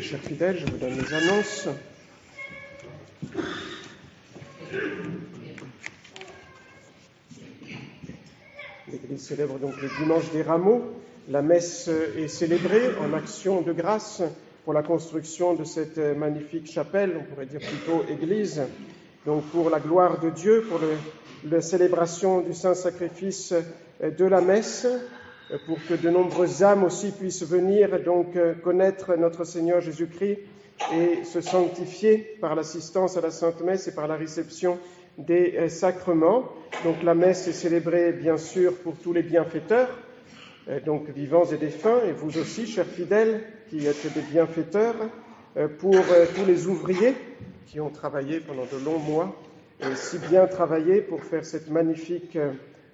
Chers fidèles, je vous donne les annonces. L'Église célèbre donc le dimanche des Rameaux. La messe est célébrée en action de grâce pour la construction de cette magnifique chapelle, on pourrait dire plutôt église, donc pour la gloire de Dieu, pour la célébration du Saint-Sacrifice de la messe, pour que de nombreuses âmes aussi puissent venir donc connaître notre Seigneur Jésus-Christ et se sanctifier par l'assistance à la Sainte Messe et par la réception des sacrements. Donc la messe est célébrée bien sûr pour tous les bienfaiteurs, donc vivants et défunts, et vous aussi, chers fidèles, qui êtes des bienfaiteurs, pour tous les ouvriers qui ont travaillé pendant de longs mois, et si bien travaillé pour faire cette magnifique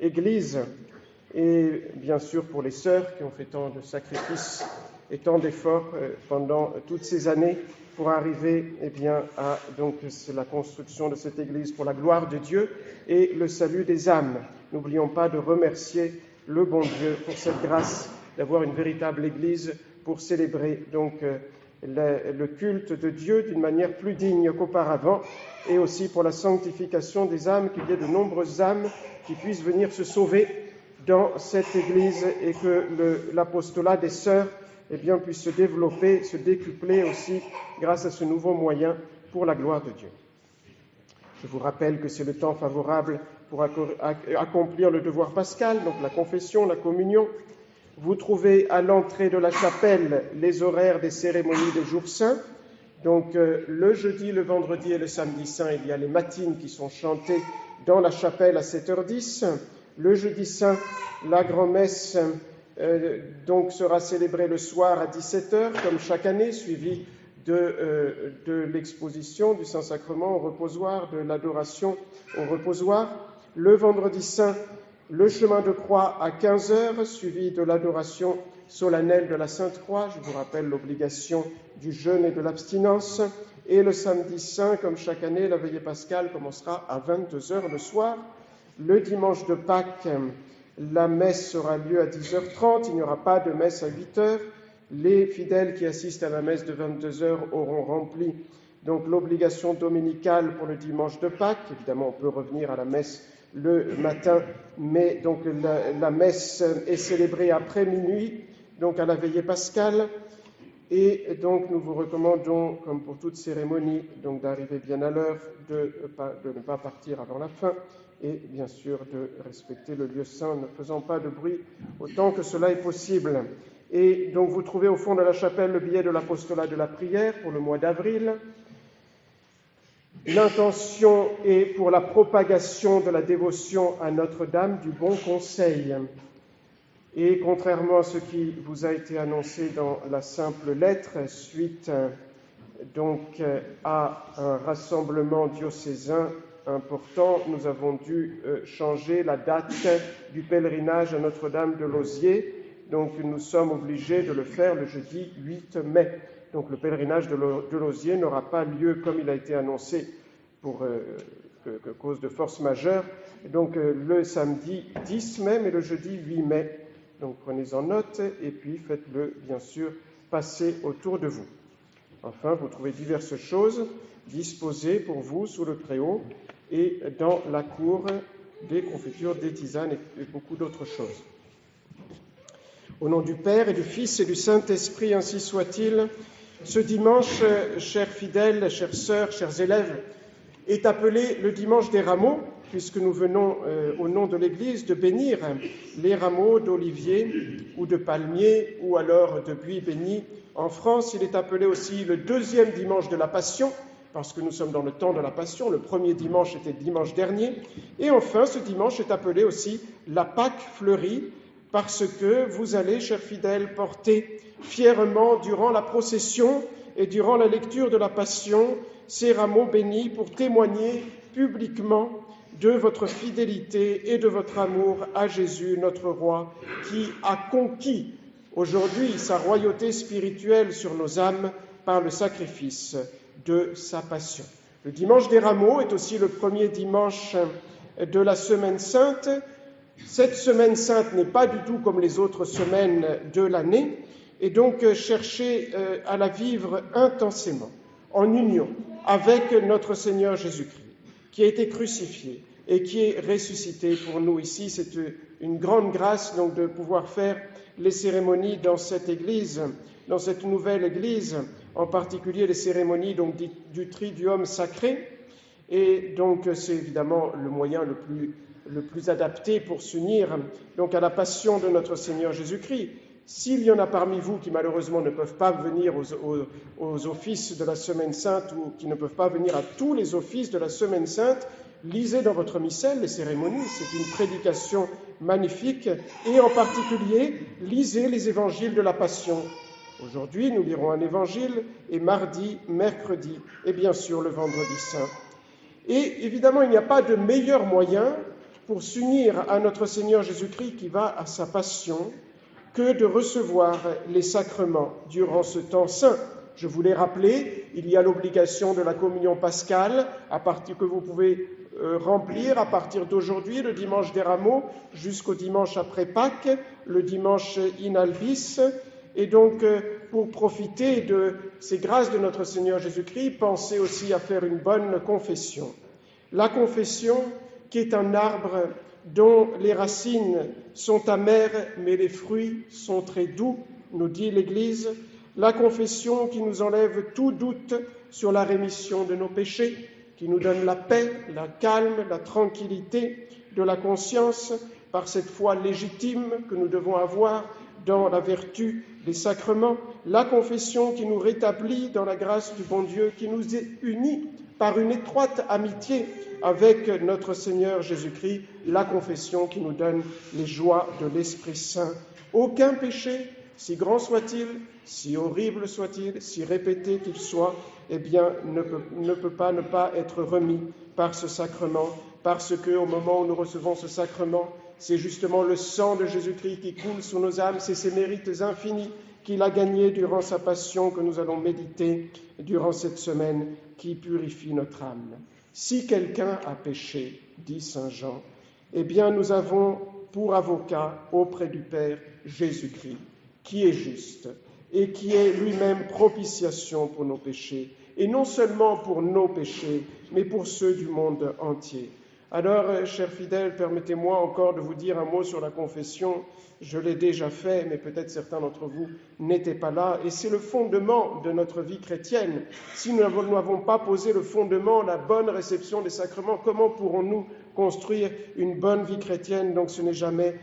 église, et bien sûr pour les sœurs qui ont fait tant de sacrifices et tant d'efforts pendant toutes ces années pour arriver à donc, la construction de cette église pour la gloire de Dieu et le salut des âmes. N'oublions pas de remercier le bon Dieu pour cette grâce d'avoir une véritable église pour célébrer donc le culte de Dieu d'une manière plus digne qu'auparavant, et aussi pour la sanctification des âmes, qu'il y ait de nombreuses âmes qui puissent venir se sauver dans cette église et que l'apostolat des sœurs puisse se développer, se décupler aussi grâce à ce nouveau moyen pour la gloire de Dieu. Je vous rappelle que c'est le temps favorable pour accomplir le devoir pascal, donc la confession, la communion. Vous trouvez à l'entrée de la chapelle les horaires des cérémonies des jours saints. Donc le jeudi, le vendredi et le samedi saint, il y a les matines qui sont chantées dans la chapelle à 7h10. Le jeudi saint, la grand-messe donc sera célébrée le soir à 17h, comme chaque année, suivie de l'exposition du Saint-Sacrement au reposoir, de l'adoration au reposoir. Le vendredi saint, le chemin de croix à 15h, suivi de l'adoration solennelle de la Sainte Croix. Je vous rappelle l'obligation du jeûne et de l'abstinence. Et le samedi saint, comme chaque année, la veillée pascale commencera à 22h le soir. Le dimanche de Pâques, la messe aura lieu à 10h30, il n'y aura pas de messe à 8h. Les fidèles qui assistent à la messe de 22h auront rempli donc l'obligation dominicale pour le dimanche de Pâques. Évidemment, on peut revenir à la messe le matin, mais donc la messe est célébrée après minuit, donc à la veillée pascale. Et donc nous vous recommandons, comme pour toute cérémonie, donc d'arriver bien à l'heure, de ne pas partir avant la fin, et bien sûr de respecter le lieu saint, ne faisant pas de bruit autant que cela est possible. Et donc vous trouvez au fond de la chapelle le billet de l'apostolat de la prière pour le mois d'avril. L'intention est pour la propagation de la dévotion à Notre-Dame du Bon Conseil. Et contrairement à ce qui vous a été annoncé dans la simple lettre, suite donc à un rassemblement diocésain important, nous avons dû changer la date du pèlerinage à Notre-Dame de Lauziers. Donc nous sommes obligés de le faire le jeudi 8 mai. Donc le pèlerinage de Lauziers n'aura pas lieu comme il a été annoncé pour cause de force majeure. Donc le samedi 10 mai, mais le jeudi 8 mai. Donc prenez-en note et puis faites-le bien sûr passer autour de vous. Enfin, vous trouvez diverses choses disposées pour vous sous le préau et dans la cour des confitures, des tisanes et beaucoup d'autres choses. Au nom du Père et du Fils et du Saint-Esprit, ainsi soit-il. Ce dimanche, chers fidèles, chères sœurs, chers élèves, est appelé le dimanche des rameaux, puisque nous venons au nom de l'Église de bénir les rameaux d'olivier ou de palmier ou alors de buis bénis. En France, il est appelé aussi le deuxième dimanche de la Passion, parce que nous sommes dans le temps de la Passion. Le premier dimanche était dimanche dernier. Et enfin, ce dimanche est appelé aussi la Pâque fleurie, parce que vous allez, chers fidèles, porter fièrement durant la procession et durant la lecture de la Passion ces rameaux bénis pour témoigner publiquement de votre fidélité et de votre amour à Jésus, notre Roi, qui a conquis aujourd'hui sa royauté spirituelle sur nos âmes par le sacrifice de sa passion. Le dimanche des rameaux est aussi le premier dimanche de la Semaine Sainte. Cette Semaine Sainte n'est pas du tout comme les autres semaines de l'année, et donc chercher à la vivre intensément, en union avec notre Seigneur Jésus-Christ, qui a été crucifié et qui est ressuscité pour nous ici. C'est une grande grâce donc de pouvoir faire les cérémonies dans cette Église, dans cette nouvelle Église, en particulier les cérémonies donc du Triduum sacré. Et donc c'est évidemment le moyen le plus adapté pour s'unir donc à la passion de notre Seigneur Jésus-Christ. S'il y en a parmi vous qui malheureusement ne peuvent pas venir aux offices de la Semaine Sainte ou qui ne peuvent pas venir à tous les offices de la Semaine Sainte, lisez dans votre missel les cérémonies, c'est une prédication magnifique, et en particulier, lisez les évangiles de la Passion. Aujourd'hui, nous lirons un évangile, et mardi, mercredi, et bien sûr le vendredi saint. Et évidemment, il n'y a pas de meilleur moyen pour s'unir à notre Seigneur Jésus-Christ qui va à sa passion que de recevoir les sacrements durant ce temps saint. Je vous l'ai rappelé, il y a l'obligation de la communion pascale, que vous pouvez remplir à partir d'aujourd'hui, le dimanche des Rameaux, jusqu'au dimanche après Pâques, le dimanche in albis. Et donc, pour profiter de ces grâces de notre Seigneur Jésus-Christ, pensez aussi à faire une bonne confession. La confession qui est un arbre dont les racines sont amères, mais les fruits sont très doux, nous dit l'Église. La confession qui nous enlève tout doute sur la rémission de nos péchés, qui nous donne la paix, la calme, la tranquillité de la conscience par cette foi légitime que nous devons avoir dans la vertu des sacrements. La confession qui nous rétablit dans la grâce du bon Dieu, qui nous est unis par une étroite amitié avec notre Seigneur Jésus-Christ, la confession qui nous donne les joies de l'Esprit Saint. Aucun péché, si grand soit-il, si horrible soit-il, si répété qu'il soit, eh bien, ne peut pas ne pas être remis par ce sacrement, parce qu'au moment où nous recevons ce sacrement, c'est justement le sang de Jésus-Christ qui coule sous nos âmes, c'est ses mérites infinis qu'il a gagnés durant sa passion que nous allons méditer durant cette semaine, qui purifie notre âme. Si quelqu'un a péché, dit saint Jean, eh bien nous avons pour avocat auprès du Père Jésus-Christ, qui est juste et qui est lui-même propitiation pour nos péchés, et non seulement pour nos péchés, mais pour ceux du monde entier. Alors, chers fidèles, permettez-moi encore de vous dire un mot sur la confession. Je l'ai déjà fait, mais peut-être certains d'entre vous n'étaient pas là. Et c'est le fondement de notre vie chrétienne. Si nous n'avons pas posé le fondement, la bonne réception des sacrements, comment pourrons-nous construire une bonne vie chrétienne? Donc ce n'est jamais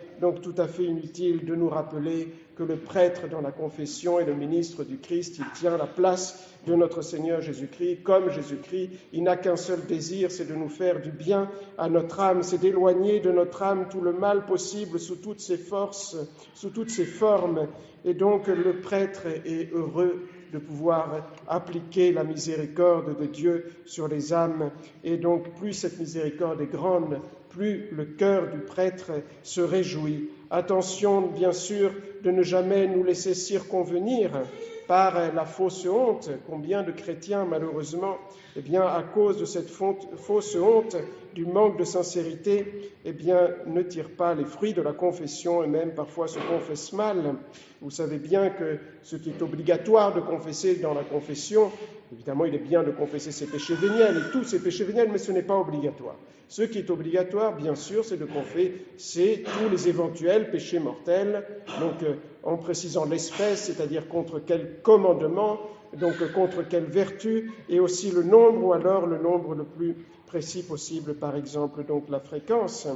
tout à fait inutile de nous rappeler que le prêtre dans la confession est le ministre du Christ. Il tient la place de notre Seigneur Jésus-Christ. Comme Jésus-Christ, il n'a qu'un seul désir, c'est de nous faire du bien à notre âme, c'est d'éloigner de notre âme tout le mal possible sous toutes ses forces, sous toutes ses formes. Et donc le prêtre est heureux de pouvoir appliquer la miséricorde de Dieu sur les âmes. Et donc plus cette miséricorde est grande, plus le cœur du prêtre se réjouit. Attention, bien sûr, de ne jamais nous laisser circonvenir par la fausse honte. Combien de chrétiens, malheureusement, eh bien, à cause de cette fausse honte, du manque de sincérité, eh bien, ne tirent pas les fruits de la confession et même parfois se confessent mal. Vous savez bien que ce qui est obligatoire de confesser dans la confession, évidemment, il est bien de confesser ses péchés véniels et tous ses péchés véniels, mais ce n'est pas obligatoire. Ce qui est obligatoire, bien sûr, c'est de confesser tous les éventuels péchés mortels, donc en précisant l'espèce, c'est-à-dire contre quel commandement, donc contre quelle vertu, et aussi le nombre, ou alors le nombre le plus précis possible, par exemple, donc la fréquence.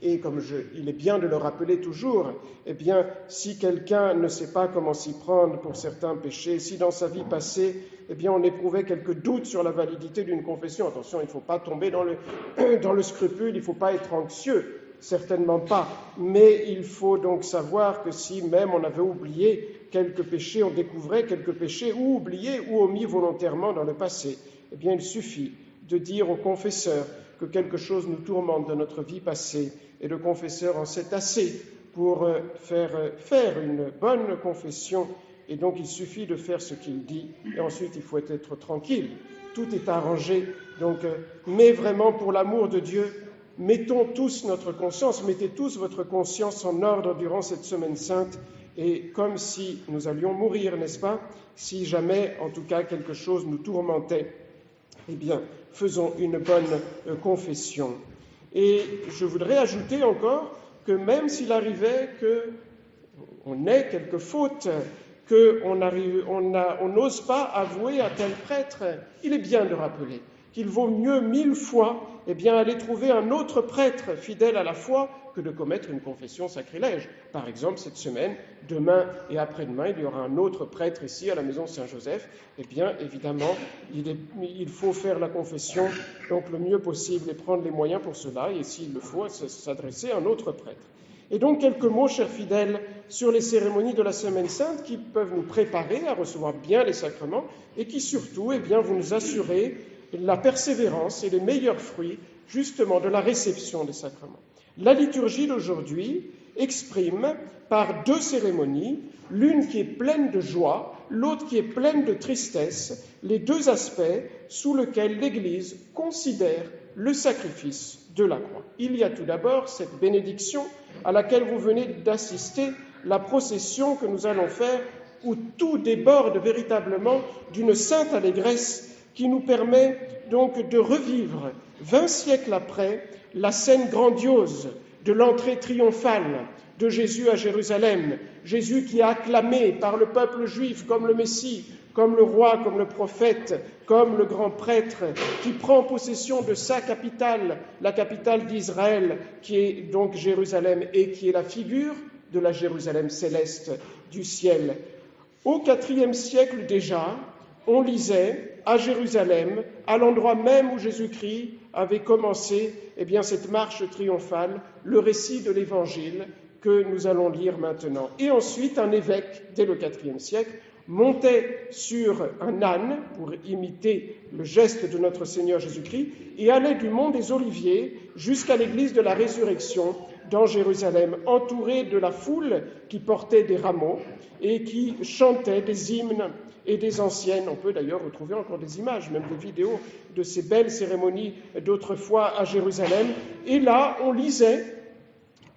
Et comme il est bien de le rappeler toujours, eh bien, si quelqu'un ne sait pas comment s'y prendre pour certains péchés, si dans sa vie passée, eh bien, on éprouvait quelques doutes sur la validité d'une confession, attention, il ne faut pas tomber dans le scrupule, il ne faut pas être anxieux, certainement pas, mais il faut donc savoir que si même on avait oublié quelques péchés, on découvrait quelques péchés ou oubliés ou omis volontairement dans le passé, eh bien, il suffit de dire au confesseur que quelque chose nous tourmente dans notre vie passée, et le confesseur en sait assez pour faire une bonne confession, et donc il suffit de faire ce qu'il dit, et ensuite il faut être tranquille, tout est arrangé, donc, mais vraiment pour l'amour de Dieu, mettons tous notre conscience, mettez tous votre conscience en ordre durant cette semaine sainte, et comme si nous allions mourir, n'est-ce pas? Si jamais, en tout cas, quelque chose nous tourmentait, eh bien, faisons une bonne confession. Et je voudrais ajouter encore que même s'il arrivait qu'on ait quelques fautes, qu'on n'ose pas avouer à tel prêtre, il est bien de rappeler qu'il vaut mieux 1000 fois aller trouver un autre prêtre fidèle à la foi que de commettre une confession sacrilège. Par exemple, cette semaine, demain et après-demain, il y aura un autre prêtre ici à la maison Saint-Joseph. Évidemment, il faut faire la confession donc le mieux possible et prendre les moyens pour cela, et s'il le faut, s'adresser à un autre prêtre. Et donc, quelques mots, chers fidèles, sur les cérémonies de la Semaine Sainte qui peuvent nous préparer à recevoir bien les sacrements et qui surtout, vont nous assurer la persévérance et les meilleurs fruits, justement, de la réception des sacrements. La liturgie d'aujourd'hui exprime par 2 cérémonies, l'une qui est pleine de joie, l'autre qui est pleine de tristesse, les 2 aspects sous lesquels l'Église considère le sacrifice de la croix. Il y a tout d'abord cette bénédiction à laquelle vous venez d'assister, la procession que nous allons faire, où tout déborde véritablement d'une sainte allégresse qui nous permet donc de revivre, 20 siècles après, la scène grandiose de l'entrée triomphale de Jésus à Jérusalem. Jésus qui est acclamé par le peuple juif comme le Messie, comme le roi, comme le prophète, comme le grand prêtre, qui prend possession de sa capitale, la capitale d'Israël, qui est donc Jérusalem, et qui est la figure de la Jérusalem céleste du ciel. Au IVe siècle déjà, on lisait à Jérusalem, à l'endroit même où Jésus-Christ avait commencé cette marche triomphale, le récit de l'Évangile que nous allons lire maintenant. Et ensuite, un évêque, dès le IVe siècle, montait sur un âne pour imiter le geste de notre Seigneur Jésus-Christ et allait du mont des Oliviers jusqu'à l'église de la Résurrection dans Jérusalem, entouré de la foule qui portait des rameaux et qui chantait des hymnes et des anciennes. On peut d'ailleurs retrouver encore des images, même des vidéos de ces belles cérémonies d'autrefois à Jérusalem. Et là, on lisait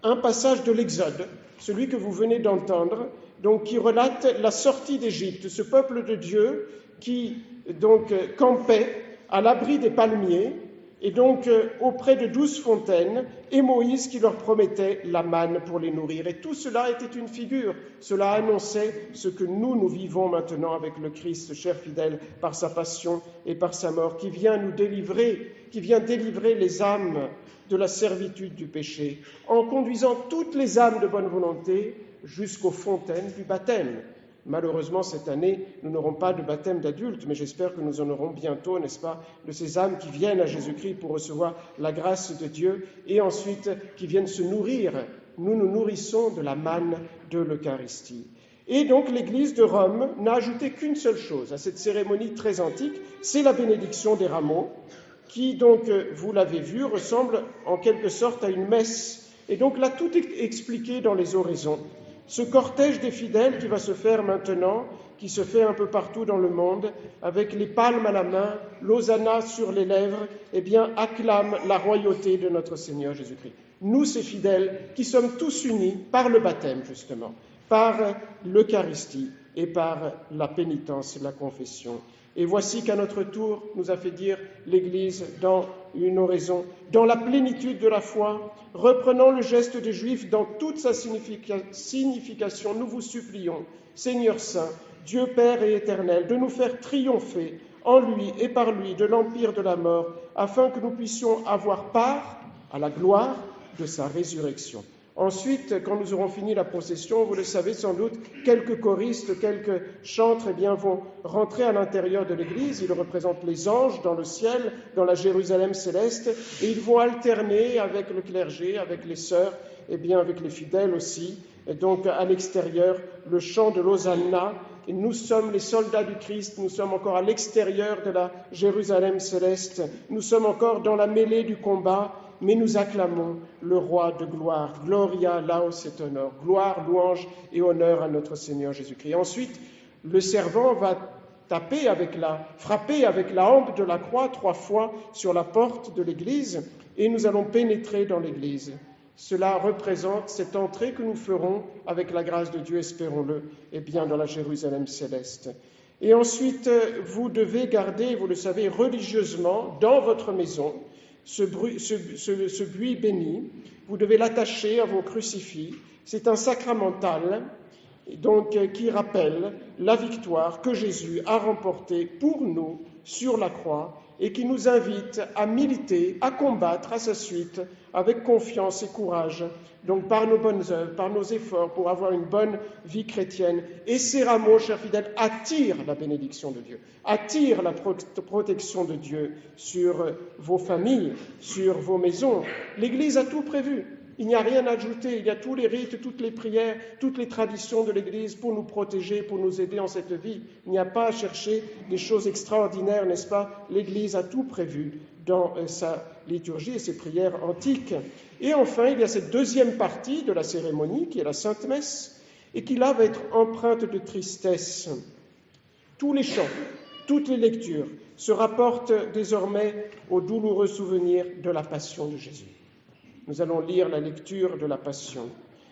un passage de l'Exode, celui que vous venez d'entendre, donc qui relate la sortie d'Égypte, ce peuple de Dieu qui donc campait à l'abri des palmiers et donc auprès de 12 fontaines, et Moïse qui leur promettait la manne pour les nourrir. Et tout cela était une figure, cela annonçait ce que nous vivons maintenant avec le Christ, cher fidèle, par sa passion et par sa mort, qui vient nous délivrer, qui vient délivrer les âmes de la servitude du péché, en conduisant toutes les âmes de bonne volonté jusqu'aux fontaines du baptême. Malheureusement, cette année, nous n'aurons pas de baptême d'adultes, mais j'espère que nous en aurons bientôt, n'est-ce pas, de ces âmes qui viennent à Jésus-Christ pour recevoir la grâce de Dieu et ensuite qui viennent se nourrir. Nous nous nourrissons de la manne de l'Eucharistie. Et donc, l'Église de Rome n'a ajouté qu'une seule chose à cette cérémonie très antique, c'est la bénédiction des rameaux, qui, donc, vous l'avez vu, ressemble en quelque sorte à une messe. Et donc là, tout est expliqué dans les oraisons. Ce cortège des fidèles qui va se faire maintenant, qui se fait un peu partout dans le monde, avec les palmes à la main, l'hosanna sur les lèvres, acclame la royauté de notre Seigneur Jésus-Christ. Nous, ces fidèles, qui sommes tous unis par le baptême, justement, par l'Eucharistie et par la pénitence, la confession. Et voici qu'à notre tour, nous a fait dire l'Église dans une oraison, dans la plénitude de la foi, reprenant le geste des Juifs dans toute sa signification, nous vous supplions, Seigneur Saint, Dieu Père et Éternel, de nous faire triompher en lui et par lui de l'empire de la mort, afin que nous puissions avoir part à la gloire de sa résurrection. Ensuite, quand nous aurons fini la procession, vous le savez sans doute, quelques choristes, quelques chantres vont rentrer à l'intérieur de l'église. Ils représentent les anges dans le ciel, dans la Jérusalem céleste, et ils vont alterner avec le clergé, avec les sœurs, avec les fidèles aussi. Et donc, à l'extérieur, le chant de l'Hosanna. Et nous sommes les soldats du Christ, nous sommes encore à l'extérieur de la Jérusalem céleste, nous sommes encore dans la mêlée du combat, mais nous acclamons le roi de gloire. Gloria laus et honor. Gloire, louange et honneur à notre Seigneur Jésus-Christ. Ensuite, le servant va frapper avec la hampe de la croix 3 fois sur la porte de l'église, et nous allons pénétrer dans l'église. Cela représente cette entrée que nous ferons, avec la grâce de Dieu, espérons-le, et bien dans la Jérusalem céleste. Et ensuite, vous devez garder, vous le savez, religieusement, dans votre maison, ce buis béni. Vous devez l'attacher à vos crucifix. C'est un sacramental, donc, qui rappelle la victoire que Jésus a remportée pour nous sur la croix et qui nous invite à militer, à combattre à sa suite avec confiance et courage, donc par nos bonnes œuvres, par nos efforts pour avoir une bonne vie chrétienne. Et ces rameaux, chers fidèles, attirent la bénédiction de Dieu, attirent la protection de Dieu sur vos familles, sur vos maisons. L'Église a tout prévu. Il n'y a rien à ajouter, il y a tous les rites, toutes les prières, toutes les traditions de l'Église pour nous protéger, pour nous aider en cette vie. Il n'y a pas à chercher des choses extraordinaires, n'est-ce pas? L'Église a tout prévu dans sa liturgie et ses prières antiques. Et enfin, il y a cette deuxième partie de la cérémonie, qui est la Sainte Messe, et qui là va être empreinte de tristesse. Tous les chants, toutes les lectures se rapportent désormais au douloureux souvenir de la passion de Jésus. Nous allons lire la lecture de la Passion.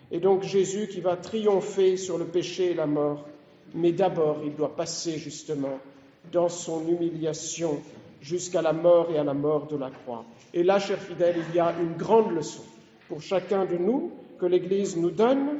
Et donc Jésus qui va triompher sur le péché et la mort, mais d'abord il doit passer justement dans son humiliation jusqu'à la mort et à la mort de la croix. Et là, chers fidèles, il y a une grande leçon pour chacun de nous que l'Église nous donne,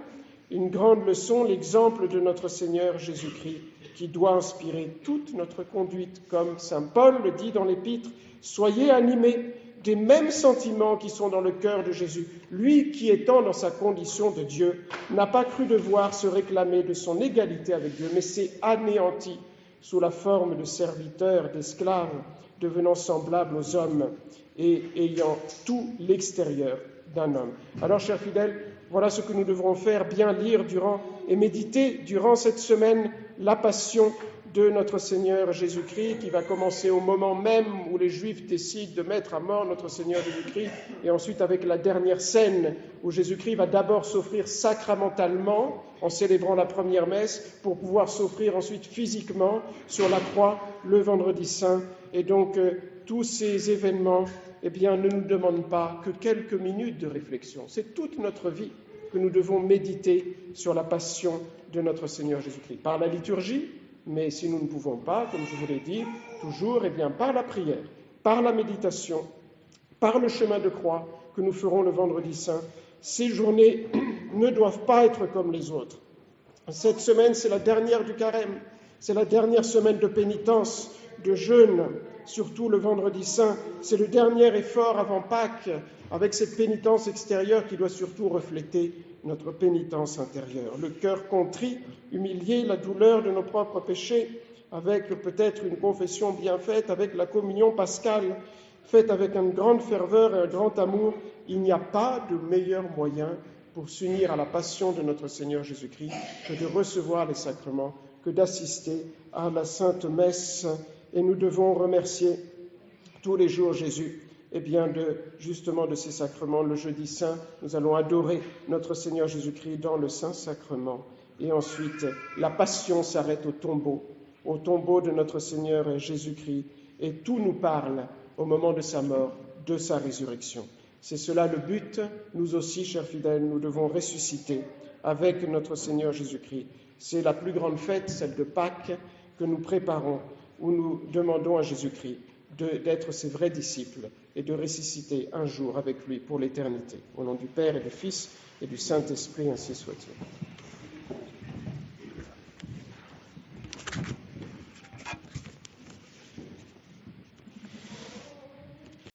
une grande leçon, l'exemple de notre Seigneur Jésus-Christ, qui doit inspirer toute notre conduite, comme saint Paul le dit dans l'Épître, « Soyez animés des mêmes sentiments qui sont dans le cœur de Jésus. Lui qui, étant dans sa condition de Dieu, n'a pas cru devoir se réclamer de son égalité avec Dieu, mais s'est anéanti sous la forme de serviteur, d'esclave, devenant semblable aux hommes et ayant tout l'extérieur d'un homme. » Alors, chers fidèles, voilà ce que nous devrons faire, bien lire et méditer durant cette semaine la passion de notre Seigneur Jésus-Christ, qui va commencer au moment même où les Juifs décident de mettre à mort notre Seigneur Jésus-Christ, et ensuite avec la dernière scène où Jésus-Christ va d'abord s'offrir sacramentalement en célébrant la première messe, pour pouvoir s'offrir ensuite physiquement sur la croix le vendredi saint. Et donc tous ces événements ne nous demandent pas que quelques minutes de réflexion. C'est toute notre vie que nous devons méditer sur la passion de notre Seigneur Jésus-Christ. Par la liturgie, mais si nous ne pouvons pas, comme je vous l'ai dit, toujours, par la prière, par la méditation, par le chemin de croix que nous ferons le vendredi saint, ces journées ne doivent pas être comme les autres. Cette semaine, c'est la dernière du carême, c'est la dernière semaine de pénitence, de jeûne, surtout le vendredi saint. C'est le dernier effort avant Pâques, avec cette pénitence extérieure qui doit surtout refléter notre pénitence intérieure. Le cœur contrit, humilié, la douleur de nos propres péchés, avec peut-être une confession bien faite, avec la communion pascale, faite avec une grande ferveur et un grand amour. Il n'y a pas de meilleur moyen pour s'unir à la passion de notre Seigneur Jésus-Christ que de recevoir les sacrements, que d'assister à la Sainte Messe. Et nous devons remercier tous les jours Jésus, justement de ces sacrements. Le jeudi saint, nous allons adorer notre Seigneur Jésus-Christ dans le Saint-Sacrement. Et ensuite, la passion s'arrête au tombeau de notre Seigneur Jésus-Christ. Et tout nous parle, au moment de sa mort, de sa résurrection. C'est cela le but. Nous aussi, chers fidèles, nous devons ressusciter avec notre Seigneur Jésus-Christ. C'est la plus grande fête, celle de Pâques, que nous préparons, où nous demandons à Jésus-Christ d'être ses vrais disciples et de ressusciter un jour avec lui pour l'éternité. Au nom du Père et du Fils et du Saint-Esprit, ainsi soit-il.